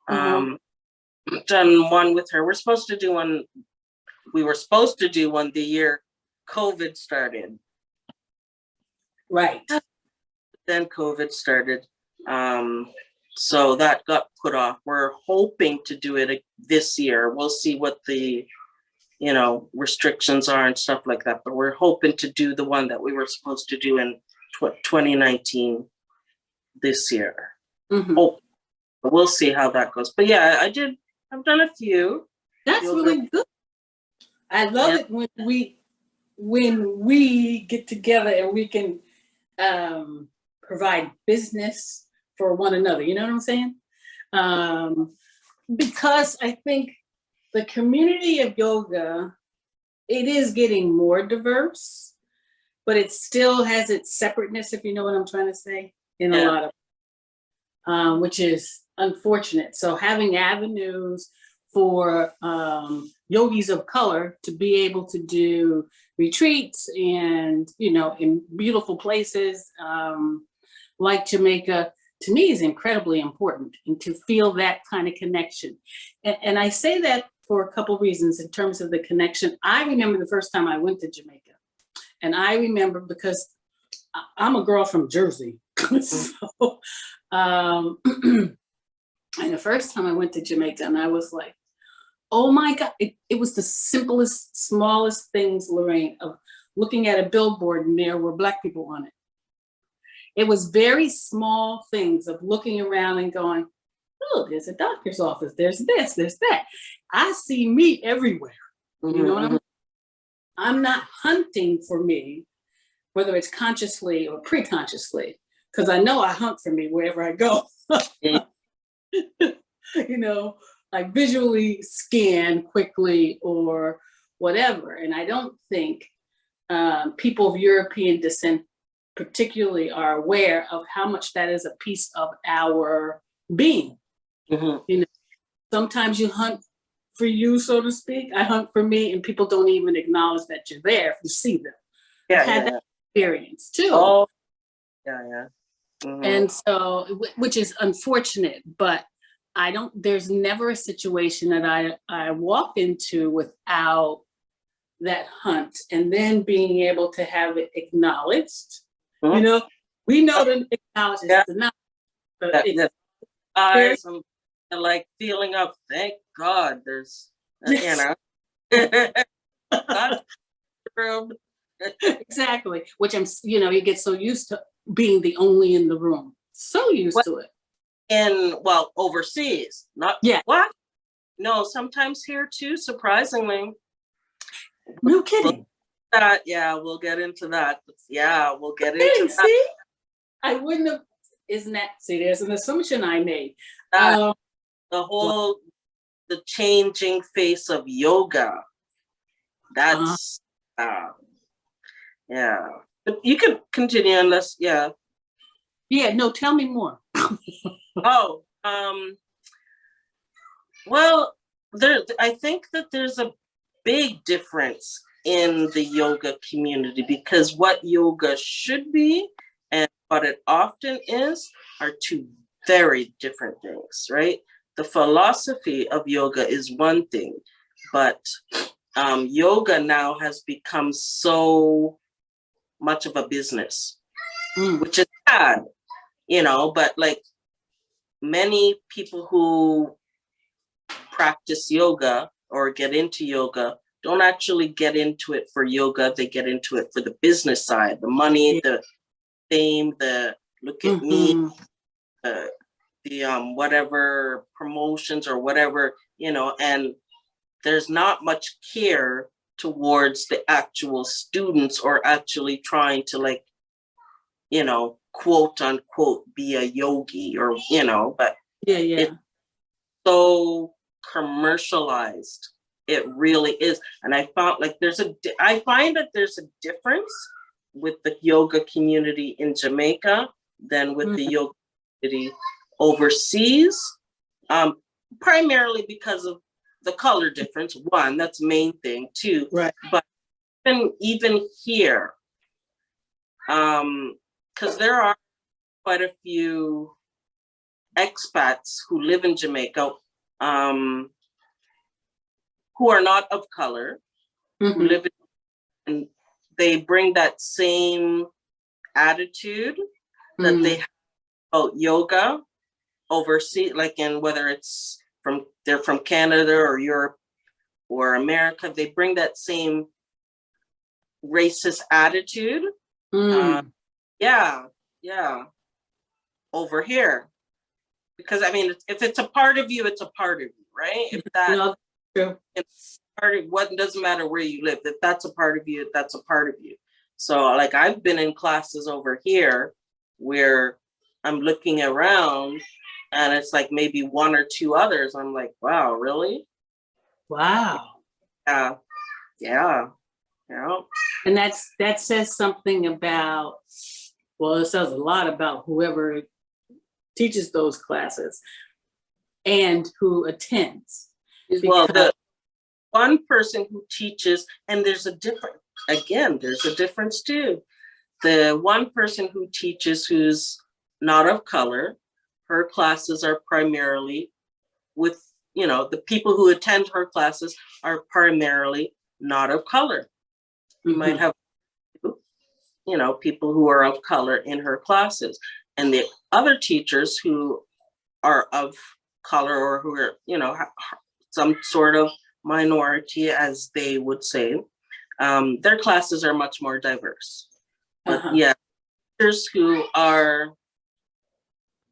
Um, done one with her. We were supposed to do one the year COVID started. Right. Then COVID started. So that got put off. We're hoping to do it this year. We'll see what the, restrictions are and stuff like that. But we're hoping to do the one that we were supposed to do in 2019 this year. Oh, we'll see how that goes. But yeah, I've done a few. That's really good. I love it when we get together and we can provide business for one another. You know what I'm saying? Because I think the community of yoga, it is getting more diverse, but it still has its separateness, if you know what I'm trying to say, in a lot of, which is unfortunate. So having avenues for yogis of color to be able to do retreats and, in beautiful places like Jamaica, to me is incredibly important, and to feel that kind of connection. And I say that for a couple of reasons in terms of the connection. I remember the first time I went to Jamaica, and I remember because I'm a girl from Jersey. So, and the first time I went to Jamaica, and I was like, oh my God, it was the simplest, smallest things, Lorraine, of looking at a billboard and there were Black people on it. It was very small things of looking around and going, oh, there's a doctor's office, there's this, there's that. I see me everywhere. You know what I mean? I'm not hunting for me, whether it's consciously or pre-consciously, because I know I hunt for me wherever I go. I visually scan quickly or whatever. And I don't think people of European descent particularly are aware of how much that is a piece of our being. Sometimes you hunt for you, so to speak. I hunt for me, and people don't even acknowledge that you're there if you see them. I've had that experience too. Oh, yeah. And so, which is unfortunate, but there's never a situation that I walk into without that hunt, and then being able to have it acknowledged. We know to acknowledge it's enough, but eyes and like feeling up, thank God there's, Exactly, which you get so used to being the only in the room, so used to it. Overseas, not what? No, sometimes here too, surprisingly. No kidding. We'll get into that. We'll get into that. See, I wouldn't have. There's an assumption I made. The changing face of yoga. That's But you can continue unless no, tell me more. I think that there's a big difference in the yoga community, because what yoga should be and what it often is are two very different things, right? The philosophy of yoga is one thing, but yoga now has become so much of a business, which is sad, but like many people who practice yoga or get into yoga don't actually get into it for yoga. They get into it for the business side, the money, the fame, the look at me, the whatever promotions or whatever, and there's not much care towards the actual students or actually trying to quote unquote be a yogi or but it's so commercialized. It really is. And I found I find that there's a difference with the yoga community in Jamaica than with the yoga community overseas, primarily because of the color difference. One, that's the main thing. Two, right. But even here, because there are quite a few expats who live in Jamaica, who are not of color, who live in, and they bring that same attitude that they have about yoga overseas, like in whether it's they're from Canada or Europe or America, they bring that same racist attitude. Yeah, over here. Because I mean, if it's a part of you, it's a part of you, right? If that true. It's part of what, doesn't matter where you live. If that's a part of you, that's a part of you. So like I've been in classes over here where I'm looking around and it's like maybe one or two others. I'm like, wow, really? Wow. Yeah. And that says something about, well, it says a lot about whoever teaches those classes and who attends. Well, the one person who teaches, and there's a difference too. The one person who teaches who's not of color, her classes are primarily with, the people who attend her classes are primarily not of color. You might have, people who are of color in her classes. And the other teachers who are of color or who are, some sort of minority, as they would say, their classes are much more diverse. But yeah, teachers who are,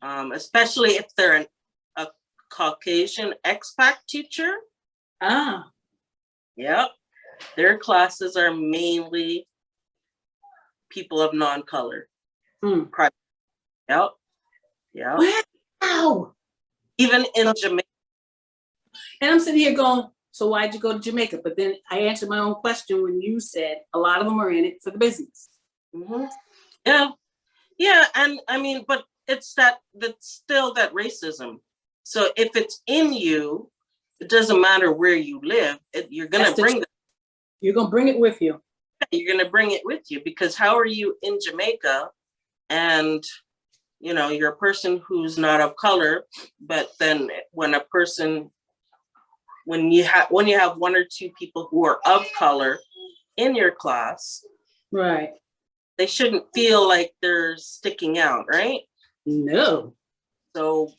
especially if they're a Caucasian expat teacher, yep, their classes are mainly people of non-color. Yep. Wow. Even in Jamaica. And I'm sitting here going, so why'd you go to Jamaica? But then I answered my own question when you said a lot of them are in it for the business. Yeah, and I mean, but that's still that racism. So if it's in you, it doesn't matter where you live. You're gonna bring it with you. You're gonna bring it with you, because how are you in Jamaica and you're a person who's not of color, but then when you have one or two people who are of color in your class, right? They shouldn't feel like they're sticking out, right? No. So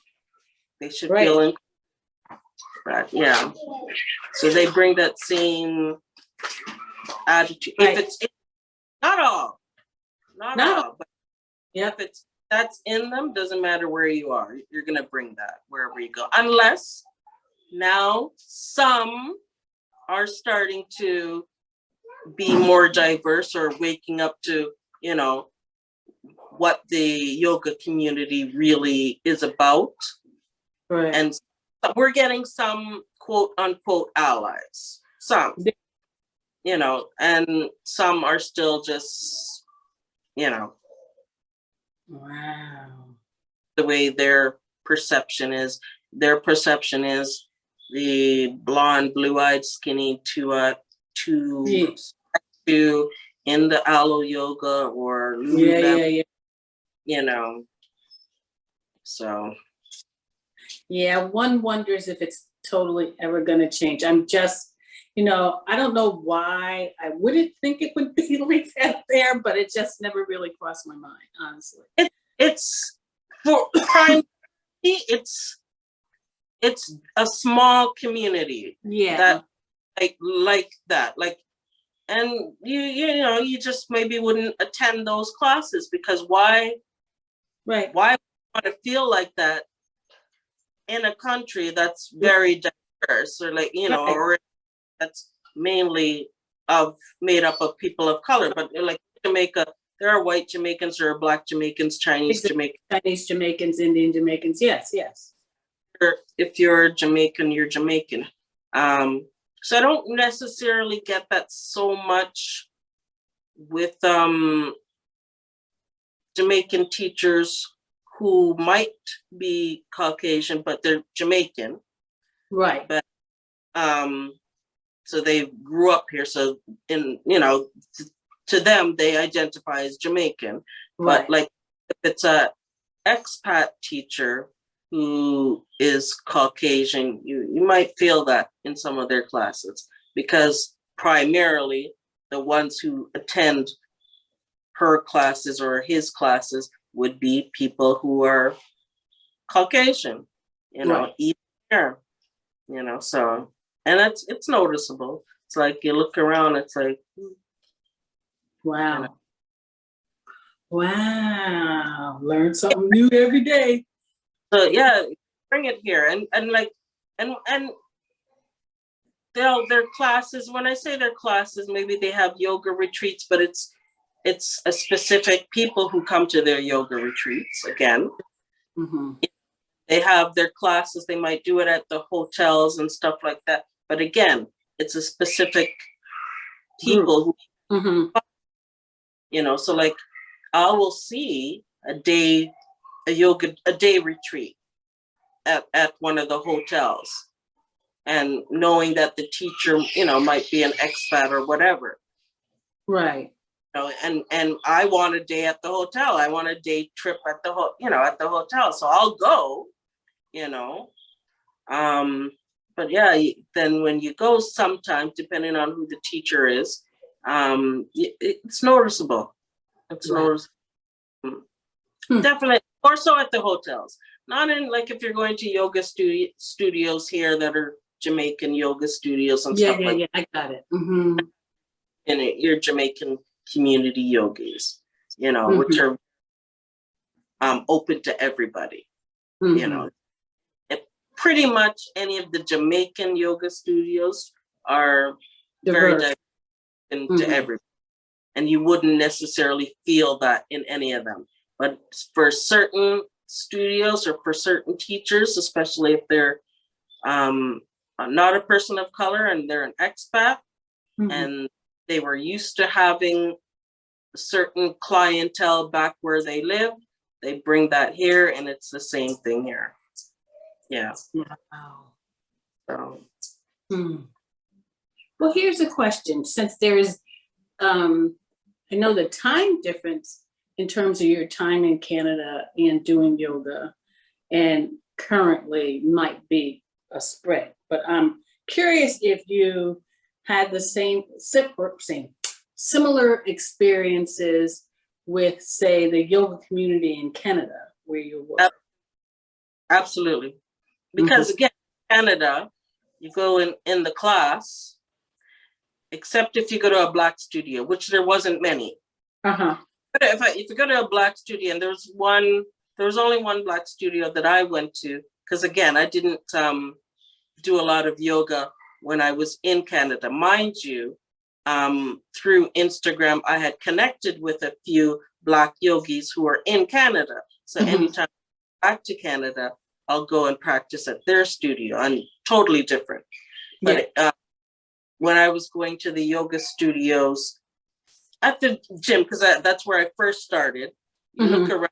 they should feel in that, yeah. So they bring that same attitude. If it's not all, but if that's in them, doesn't matter where you are, you're gonna bring that wherever you go. Unless now some are starting to be more diverse or waking up to, what the yoga community really is about. Right. And we're getting some quote unquote allies, some, and some are still just, wow, the way their perception is the blonde, blue-eyed, skinny to in the aloe yoga or Lululemon, so. Yeah, one wonders if it's totally ever going to change. I'm just, I don't know why I wouldn't think it would be like that there, but it just never really crossed my mind, honestly. It's for crime. It's a small community. Yeah. That like that. And you just maybe wouldn't attend those classes, because why want to feel like that in a country that's very diverse, or or that's mainly made up of people of color. But like Jamaica, there are white Jamaicans, there are Black Jamaicans, Chinese Jamaicans, Indian Jamaicans. Yes. If you're Jamaican, you're Jamaican. So I don't necessarily get that so much with Jamaican teachers who might be Caucasian, but they're Jamaican. Right. But so they grew up here. So to them, they identify as Jamaican. Right. But like if it's a expat teacher, who is Caucasian, you might feel that in some of their classes, because primarily the ones who attend her classes or his classes would be people who are Caucasian, Right. even here, so, and it's noticeable. It's like you look around, it's like, Wow. Wow. Learn something new every day. so yeah, bring it here. And like, and their classes, when I say their classes, maybe they have yoga retreats, but it's a specific people who come to their yoga retreats. Again, Mm-hmm. they have their classes, they might do it at the hotels and stuff like that, but again, it's a specific people who, Mm-hmm. so like I will see a day retreat at one of the hotels, and knowing that the teacher, might be an expat or whatever. Right. And I want a day at the hotel. I want a day trip at the at the hotel. So I'll go, but yeah, then when you go, sometimes depending on who the teacher is, it's noticeable. It's Right. noticeable. Definitely, more so at the hotels. Not in, like, if you're going to yoga studios here that are Jamaican yoga studios and stuff like Yeah, I got it. Mm-hmm. and your Jamaican community yogis, Mm-hmm. which are open to everybody. Mm-hmm. Pretty much any of the Jamaican yoga studios are very Diverse. diverse to everybody, and you wouldn't necessarily feel that in any of them. But for certain studios or for certain teachers, especially if they're not a person of color and they're an expat, and they were used to having a certain clientele back where they live, they bring that here, and it's the same thing here. Yeah. Wow. So. Well, here's a question. Since there's, I know the time difference in terms of your time in Canada and doing yoga, and currently might be a spread, but I'm curious if you had the similar experiences with, say, the yoga community in Canada where you were. Absolutely. Because again, Canada, you go in the class, except if you go to a Black studio, which there wasn't many. Uh-huh. But if you go to a Black studio, and there was only one Black studio that I went to, because again, I didn't do a lot of yoga when I was in Canada. Mind you, through Instagram, I had connected with a few Black yogis who are in Canada. So anytime I go back to Canada, I'll go and practice at their studio. And totally different. But when I was going to the yoga studios at the gym, because that's where I first started, you look around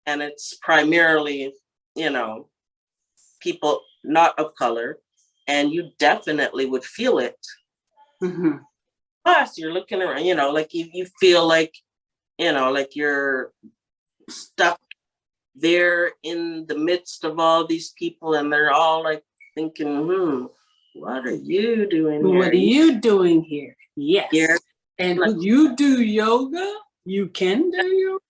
and it's primarily, people not of color, and you definitely would feel it. Plus, you're looking around, like you feel like, like you're stuck there in the midst of all these people, and they're all like thinking, what are you doing here? What are you doing here? Yes. Here. And like, you do yoga? You can do yoga?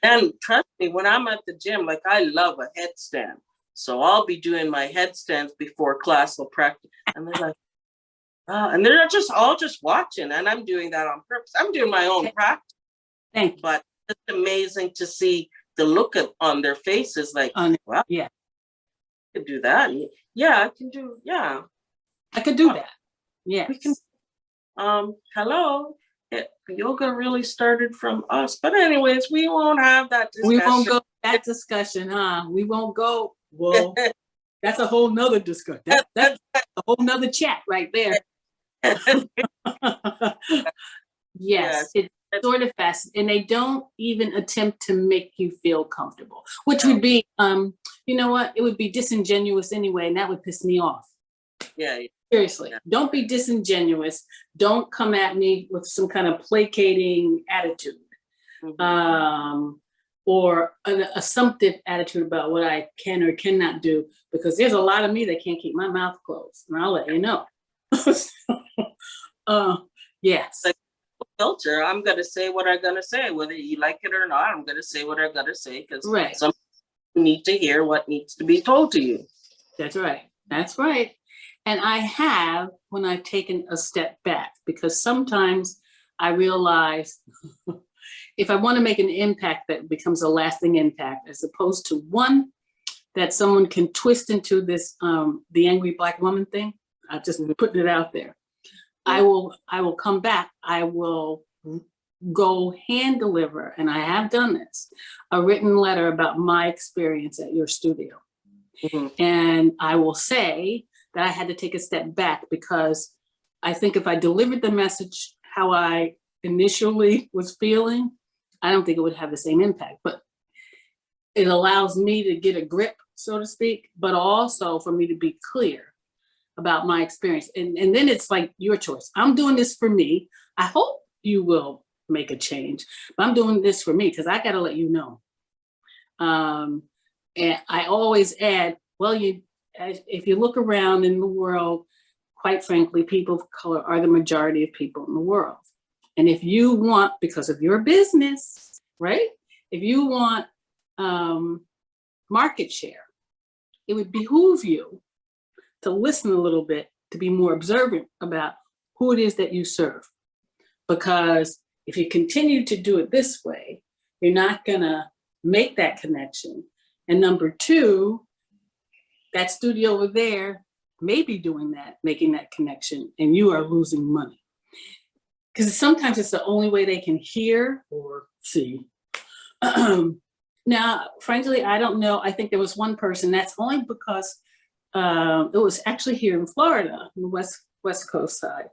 And trust me, when I'm at the gym, like, I love a headstand. So I'll be doing my headstands before class or practice. And they're like, and they're all just watching. And I'm doing that on purpose. I'm doing my own practice. Thank you. But it's amazing to see the look on their faces, like, wow, yeah, I could do that. Yeah, I can do, yeah. I could do that. Yeah. We can, hello. Yoga really started from us. But anyways, we won't have that discussion. We won't go that discussion, huh? We won't go. Well, that's a whole nother discussion. That's a whole nother chat right there. Yes, it's sort of fast. And they don't even attempt to make you feel comfortable, which would be, you know what? It would be disingenuous anyway, and that would piss me off. Yeah. Seriously, don't be disingenuous. Don't come at me with some kind of placating attitude. or an assumptive attitude about what I can or cannot do, because there's a lot of me that can't keep my mouth closed, and I'll let you know. Yes. Like filter, I'm gonna say what I'm gonna say, whether you like it or not. I'm gonna say what I'm gonna say because Right. some people need to hear what needs to be told to you. That's right. That's right. And I have when I've taken a step back, because sometimes I realize if I want to make an impact that becomes a lasting impact, as opposed to one that someone can twist into this the angry Black woman thing. I just putting it out there. I will come back. I will go hand deliver, and I have done this, a written letter about my experience at your studio. Mhm. And I will say that I had to take a step back, because I think if I delivered the message how I initially was feeling, I don't think it would have the same impact. But it allows me to get a grip, so to speak, but also for me to be clear about my experience. And then it's like your choice. I'm doing this for me. I hope you will make a change, but I'm doing this for me because I got to let you know. And I always add, well, if you look around in the world, quite frankly, people of color are the majority of people in the world. And if you want, because of your business, right? If you want market share, it would behoove you to listen a little bit, to be more observant about who it is that you serve. Because if you continue to do it this way, you're not gonna make that connection. And number two, that studio over there may be doing that, making that connection, and you are losing money. Because sometimes it's the only way they can hear or see. Now, frankly, I don't know. I think there was one person, that's only because it was actually here in Florida, on the West Coast side.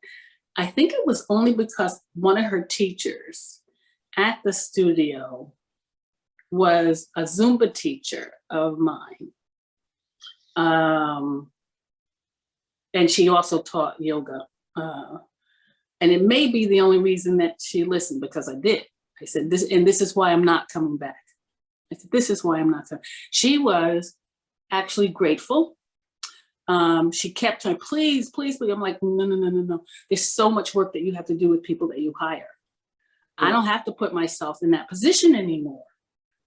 I think it was only because one of her teachers at the studio was a Zumba teacher of mine. And she also taught yoga. And it may be the only reason that she listened, because I did. I said, this is why I'm not coming back. I said, this is why I'm not coming. She was actually grateful. She kept saying, please, please, please. I'm like, no. There's so much work that you have to do with people that you hire. I don't have to put myself in that position anymore,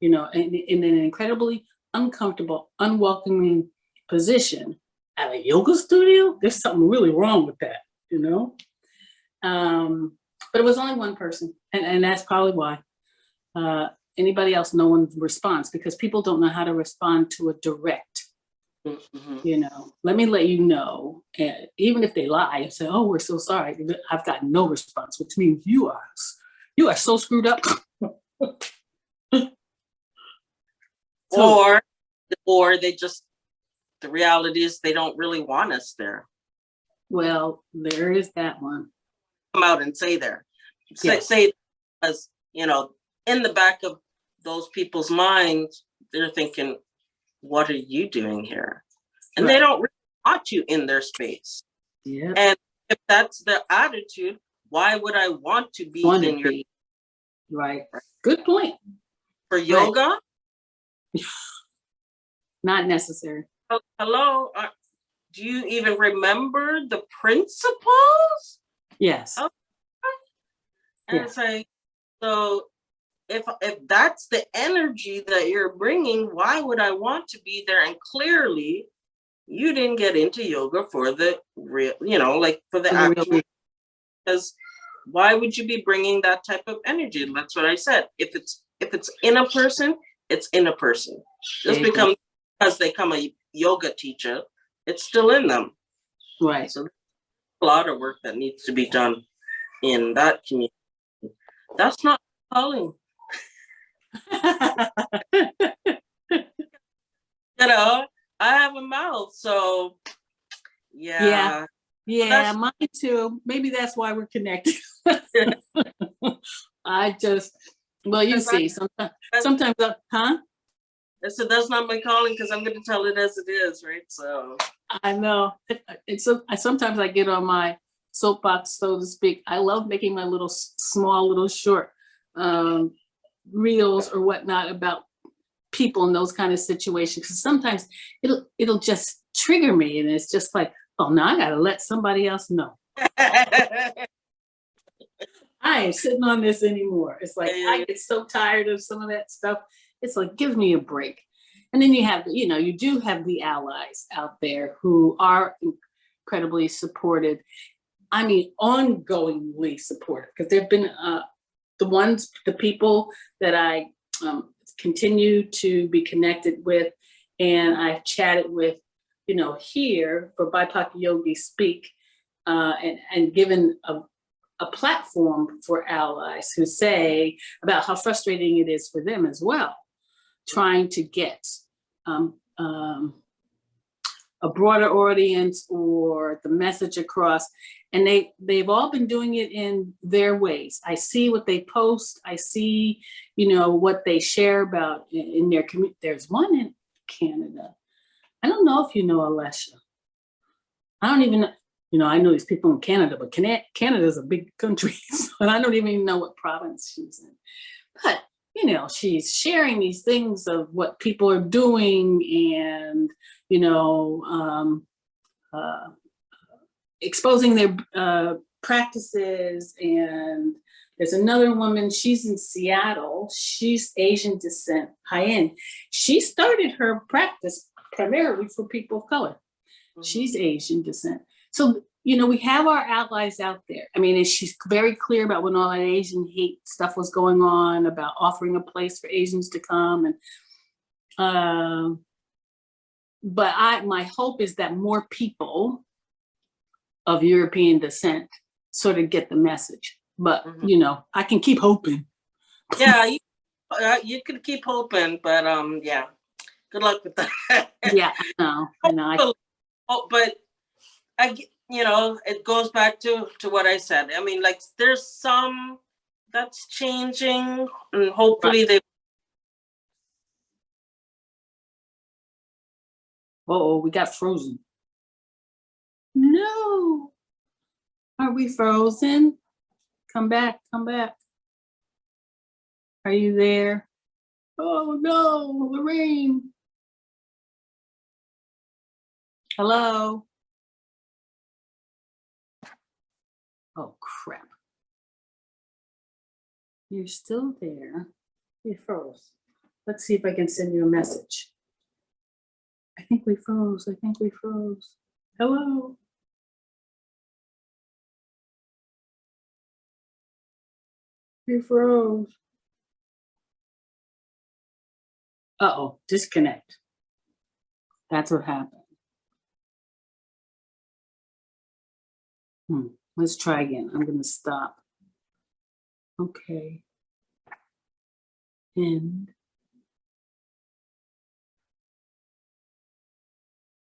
in an incredibly uncomfortable, unwelcoming position at a yoga studio. There's something really wrong with that, But it was only one person, and that's probably why. Anybody else, no one responds, because people don't know how to respond to a direct. Mm-hmm. Let me let you know. And even if they lie and say, "Oh, we're so sorry," I've got no response, which means you are so screwed up. Or they just, the reality is they don't really want us there. Well, there is that one. Come out and say there. Say because in the back of those people's minds, they're thinking, what are you doing here? And They don't really want you in their space. Yeah. And if that's the attitude, why would I want to be in your right? Good point. For yoga? Not necessary. Hello? Do you even remember the principles? Yes. Okay. And it's like, so if that's the energy that you're bringing, why would I want to be there? And clearly, you didn't get into yoga for the real, for the actual. Because why would you be bringing that type of energy? And that's what I said. If it's in a person, it's in a person. Just because they become a yoga teacher, it's still in them. Right. So there's a lot of work that needs to be done in that community. That's not calling. I have a mouth, so yeah. Yeah, mine too. Maybe that's why we're connected. You see, sometimes, huh? I said, that's not my calling, because I'm going to tell it as it is, right? So I know. Sometimes I get on my soapbox, so to speak. I love making my little small, little short reels or whatnot about people in those kind of situations, because sometimes it'll just trigger me, and it's just like, oh, now I gotta let somebody else know. I ain't sitting on this anymore. It's like I get so tired of some of that stuff. It's like, give me a break. And then you have, you do have the allies out there who are incredibly supported. I mean, ongoingly supportive, because there've been the people that I continue to be connected with, and I've chatted with, here for BIPOC Yogi Speak, and given a platform for allies who say about how frustrating it is for them as well, trying to get a broader audience or the message across. And they've all been doing it in their ways. I see what they post. I see, what they share about in their community. There's one in Canada. I don't know if you know Alessia. I don't even know. I know these people in Canada, but Canada is a big country, so I don't even know what province she's in. But she's sharing these things of what people are doing, and exposing their practices. And there's another woman, she's in Seattle, she's Asian descent, high-end. She started her practice primarily for people of color. She's Asian descent. So, we have our allies out there. I mean, and she's very clear about when all that Asian hate stuff was going on, about offering a place for Asians to come. And but my hope is that more people of European descent sort of get the message. But, I can keep hoping. Yeah, you can keep hoping, but yeah, good luck with that. Yeah, I know. But it goes back to what I said. I mean, like, there's some that's changing, and hopefully they. Oh, we got frozen. No. Are we frozen? Come back, come back. Are you there? Oh no, Lorraine. Hello? Oh crap. You're still there. You froze. Let's see if I can send you a message. I think we froze. Hello? You froze. Uh-oh, disconnect. That's what happened. Let's try again. I'm going to stop. Okay. End.